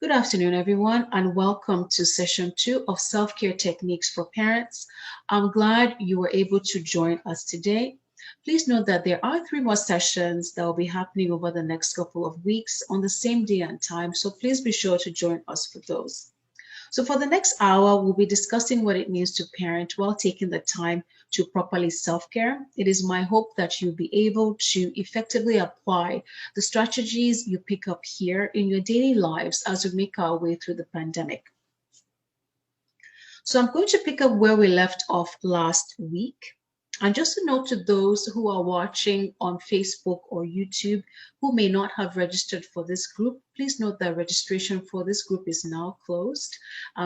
Good afternoon, everyone, and welcome to session 2 of Self-Care Techniques for Parents. I'm glad you were able to join us today. Please note that there are 3 more sessions that will be happening over the next couple of weeks on the same day and time, so please be sure to join us for those. So for the next hour, we'll be discussing what it means to parent while taking the time to properly self-care. It is my hope that you'll be able to effectively apply the strategies you pick up here in your daily lives as we make our way through the pandemic. So I'm going to pick up where we left off last week. And just a note to those who are watching on Facebook or YouTube who may not have registered for this group, please note that registration for this group is now closed.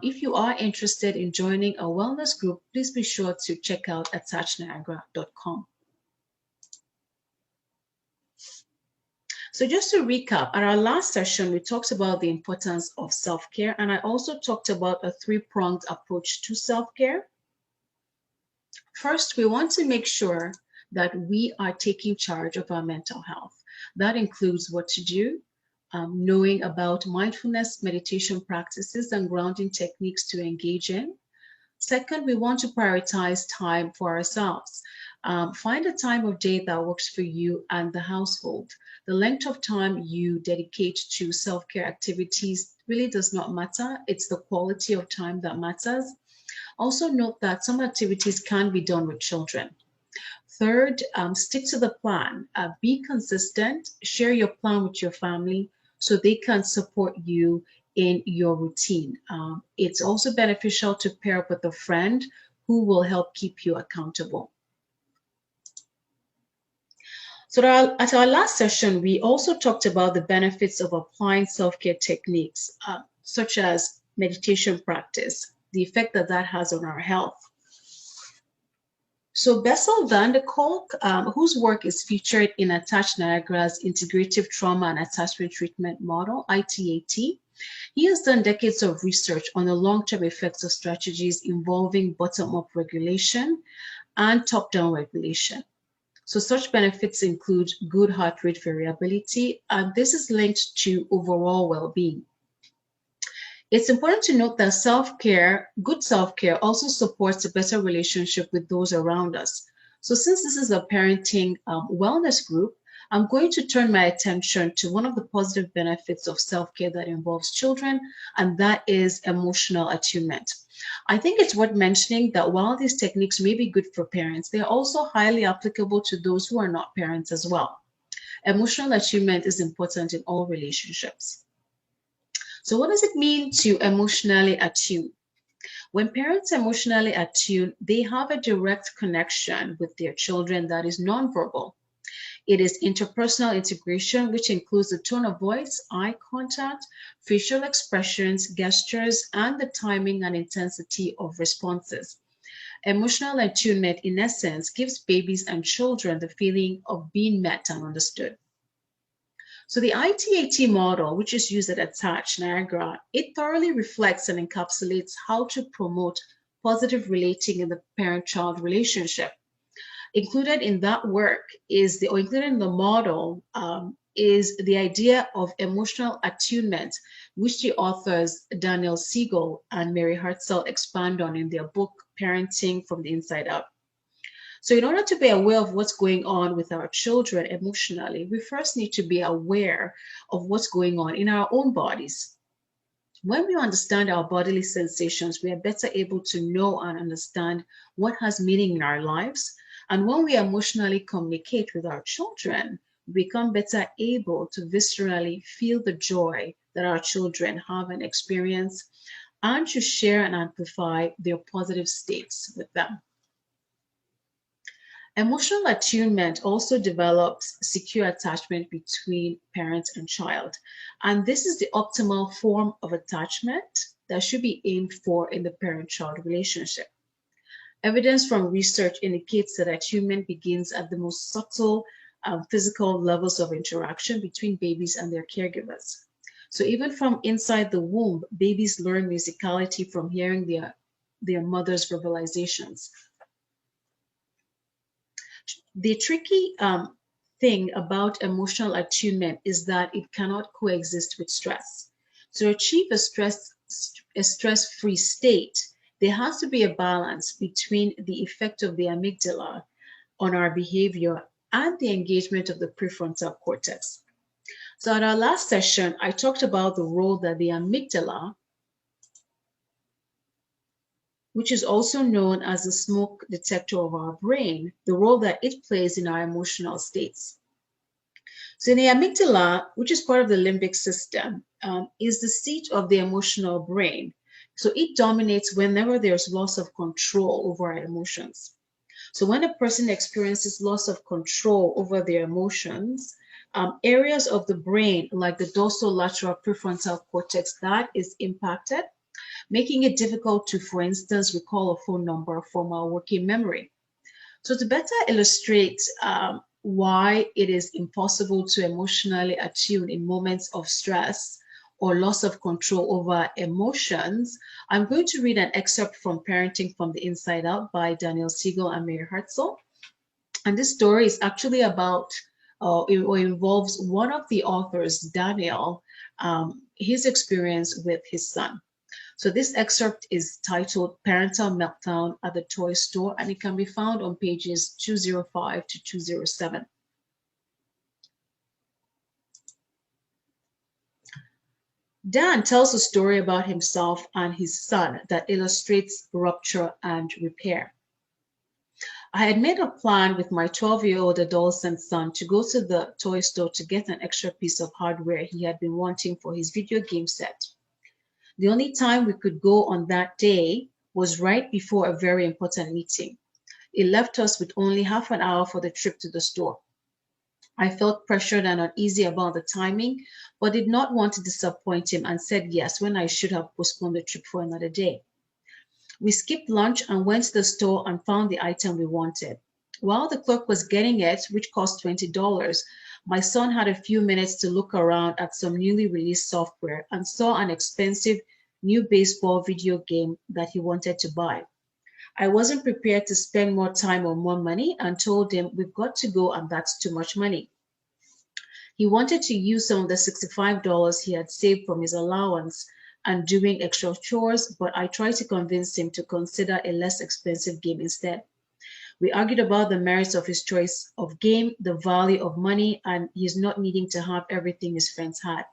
If you are interested in joining a wellness group, please be sure to check out attutement.pdf. So just to recap, at our last session, we talked about the importance of self-care, and I also talked about a 3-pronged approach to self-care. First, we want to make sure that we are taking charge of our mental health. That includes what to do, knowing about mindfulness, meditation practices, and grounding techniques to engage in. Second, we want to prioritize time for ourselves. Find a time of day that works for you and the household. The length of time you dedicate to self-care activities really does not matter. It's the quality of time that matters. Also note that some activities can be done with children. Third, stick to the plan. Be consistent. Share your plan with your family so they can support you in your routine. It's also beneficial to pair up with a friend who will help keep you accountable. So at our last session, we also talked about the benefits of applying self-care techniques, such as meditation practice, the effect that has on our health. So Bessel van der Kolk, whose work is featured in ATTCH Niagara's Integrative Trauma and Attachment Treatment Model, ITAT, he has done decades of research on the long-term effects of strategies involving bottom-up regulation and top-down regulation. So such benefits include good heart rate variability, and this is linked to overall well-being. It's important to note that good self-care also supports a better relationship with those around us. So since this is a parenting wellness group, I'm going to turn my attention to one of the positive benefits of self-care that involves children, and that is emotional attunement. I think it's worth mentioning that while these techniques may be good for parents, they are also highly applicable to those who are not parents as well. Emotional attunement is important in all relationships. So what does it mean to emotionally attune? When parents emotionally attune, they have a direct connection with their children that is nonverbal. It is interpersonal integration, which includes the tone of voice, eye contact, facial expressions, gestures, and the timing and intensity of responses. Emotional attunement, in essence, gives babies and children the feeling of being met and understood. So the ITAT model, which is used at ATTCH Niagara, it thoroughly reflects and encapsulates how to promote positive relating in the parent-child relationship. Included in that work included in the model is the idea of emotional attunement, which the authors Daniel Siegel and Mary Hartzell expand on in their book, Parenting from the Inside Out. So in order to be aware of what's going on with our children emotionally, we first need to be aware of what's going on in our own bodies. When we understand our bodily sensations, we are better able to know and understand what has meaning in our lives. And when we emotionally communicate with our children, we become better able to viscerally feel the joy that our children have and experience, and to share and amplify their positive states with them. Emotional attunement also develops secure attachment between parent and child. And this is the optimal form of attachment that should be aimed for in the parent-child relationship. Evidence from research indicates that attunement begins at the most subtle physical levels of interaction between babies and their caregivers. So even from inside the womb, babies learn musicality from hearing their mother's verbalizations. The tricky thing about emotional attunement is that it cannot coexist with stress. To achieve a stress-free state, there has to be a balance between the effect of the amygdala on our behavior and the engagement of the prefrontal cortex. So at our last session, I talked about the role that the amygdala, which is also known as the smoke detector of our brain, the role that it plays in our emotional states. So the amygdala, which is part of the limbic system, is the seat of the emotional brain. So it dominates whenever there's loss of control over our emotions. So when a person experiences loss of control over their emotions, areas of the brain like the dorsolateral prefrontal cortex, that is impacted, making it difficult to, for instance, recall a phone number from our working memory. So to better illustrate why it is impossible to emotionally attune in moments of stress or loss of control over emotions, I'm going to read an excerpt from Parenting from the Inside Out by Daniel Siegel and Mary Hartzell. And this story is actually about, it involves one of the authors, Daniel, his experience with his son. So this excerpt is titled Parental Meltdown at the Toy Store, and it can be found on pages 205 to 207. Dan tells a story about himself and his son that illustrates rupture and repair. I had made a plan with my 12-year-old adolescent son to go to the toy store to get an extra piece of hardware he had been wanting for his video game set. The only time we could go on that day was right before a very important meeting. It left us with only half an hour for the trip to the store. I felt pressured and uneasy about the timing, but did not want to disappoint him and said yes when I should have postponed the trip for another day. We skipped lunch and went to the store and found the item we wanted. While the clerk was getting it, which cost $20, my son had a few minutes to look around at some newly released software and saw an expensive new baseball video game that he wanted to buy. I wasn't prepared to spend more time or more money and told him we've got to go and that's too much money. He wanted to use some of the $65 he had saved from his allowance and doing extra chores, but I tried to convince him to consider a less expensive game instead. We argued about the merits of his choice of game, the value of money, and his not needing to have everything his friends had.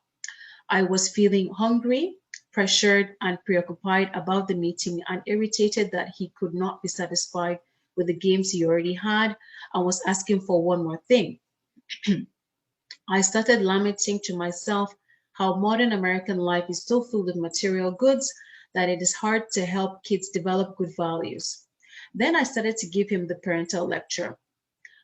I was feeling hungry, pressured, and preoccupied about the meeting and irritated that he could not be satisfied with the games he already had and was asking for one more thing. I started lamenting to myself how modern American life is so filled with material goods that it is hard to help kids develop good values. Then I started to give him the parental lecture.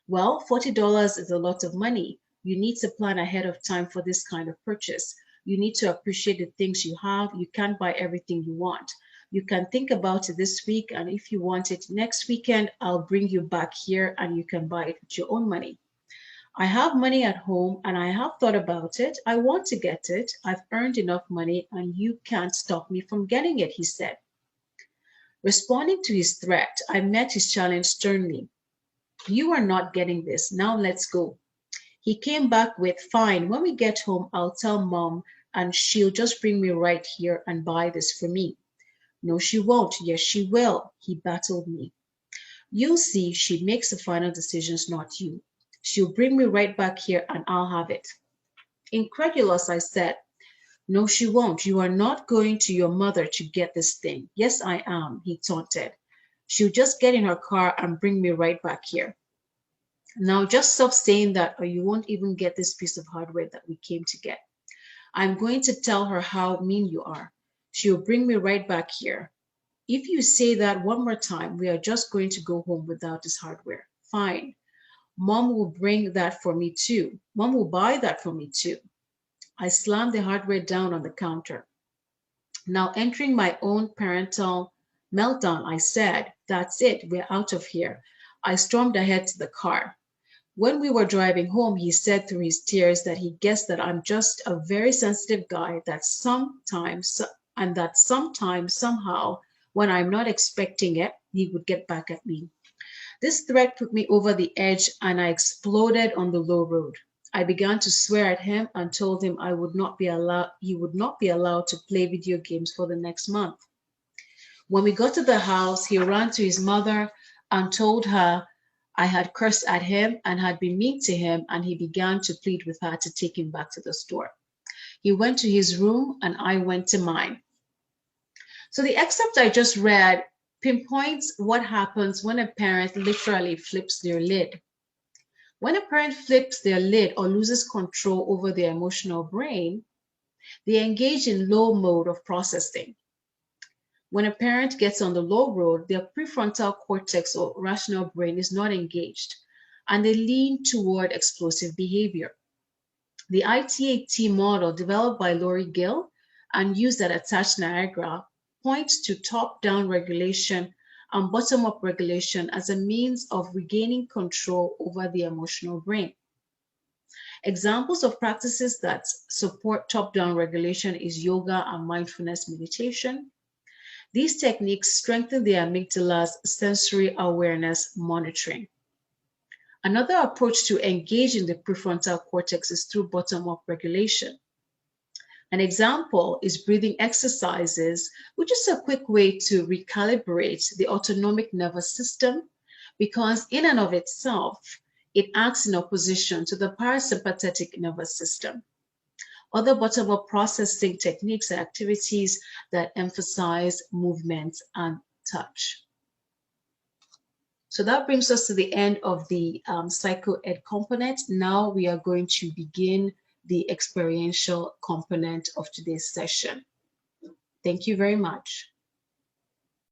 Well, $40 is a lot of money. You need to plan ahead of time for this kind of purchase. You need to appreciate the things you have. You can't buy everything you want. You can think about it this week, and if you want it next weekend, I'll bring you back here and you can buy it with your own money. I have money at home and I have thought about it. I want to get it. I've earned enough money and you can't stop me from getting it, he said. Responding to his threat, I met his challenge sternly. You are not getting this. Now let's go. He came back with, fine, when we get home, I'll tell mom and she'll just bring me right here and buy this for me. No, she won't. Yes, she will. He battled me. You'll see, she makes the final decisions, not you. She'll bring me right back here and I'll have it. Incredulous, I said, no, she won't. You are not going to your mother to get this thing. Yes, I am, he taunted. She'll just get in her car and bring me right back here. Now just stop saying that or you won't even get this piece of hardware that we came to get. I'm going to tell her how mean you are. She'll bring me right back here. If you say that one more time, we are just going to go home without this hardware. Fine. Mom will bring that for me too. Mom will buy that for me too. I slammed the hardware down on the counter. Now entering my own parental meltdown, I said, that's it, we're out of here. I stormed ahead to the car. When we were driving home, he said through his tears that he guessed that I'm just a very sensitive guy that sometimes, somehow, when I'm not expecting it, he would get back at me. This threat put me over the edge and I exploded on the low road. I began to swear at him and told him he would not be allowed to play video games for the next month. When we got to the house, he ran to his mother and told her I had cursed at him and had been mean to him, and he began to plead with her to take him back to the store. He went to his room and I went to mine. So the excerpt I just read pinpoints what happens when a parent literally flips their lid. When a parent flips their lid or loses control over their emotional brain, they engage in low mode of processing. When a parent gets on the low road, their prefrontal cortex or rational brain is not engaged, and they lean toward explosive behavior. The ITAT model developed by Lori Gill and used at ATTACH Niagara points to top-down regulation and bottom-up regulation as a means of regaining control over the emotional brain. Examples of practices that support top-down regulation is yoga and mindfulness meditation. These techniques strengthen the amygdala's sensory awareness monitoring. Another approach to engaging the prefrontal cortex is through bottom-up regulation. An example is breathing exercises, which is a quick way to recalibrate the autonomic nervous system because in and of itself, it acts in opposition to the parasympathetic nervous system. Other bottom-up processing techniques are activities that emphasize movement and touch. So that brings us to the end of the psycho-ed component. Now we are going to begin the experiential component of today's session. Thank you very much.